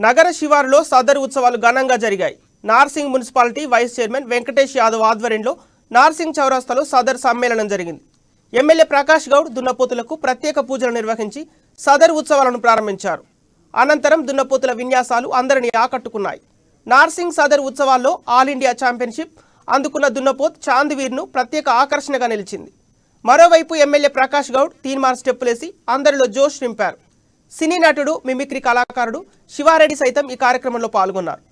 నగర శివారులో సదర్ ఉత్సవాలు ఘనంగా జరిగాయి. Narsingi municipality vice chairman Venkatesh Yadav ఆధ్వర్యంలో నార్సింగ్ చౌరస్తాలో సదర్ సమ్మేళనం జరిగింది. ఎమ్మెల్యే ప్రకాష్ గౌడ్ దున్నపోతులకు ప్రత్యేక పూజలు నిర్వహించి సదర్ ఉత్సవాలను ప్రారంభించారు. అనంతరం దున్నపోతుల విన్యాసాలు అందరినీ ఆకట్టుకున్నాయి. నార్సింగ్ సదర్ ఉత్సవాల్లో ఆల్ ఇండియా ఛాంపియన్షిప్ అందుకున్న దున్నపోత్ చాందివీర్ను ప్రత్యేక ఆకర్షణగా నిలిచింది. మరోవైపు ఎమ్మెల్యే ప్రకాష్ గౌడ్ తీన్మార్ స్టెప్పులేసి అందరిలో జోష్ నింపారు. సినీ నటుడు, మిమిక్రీ కళాకారుడు శివారెడ్డి సైతం ఈ కార్యక్రమంలో పాల్గొన్నారు.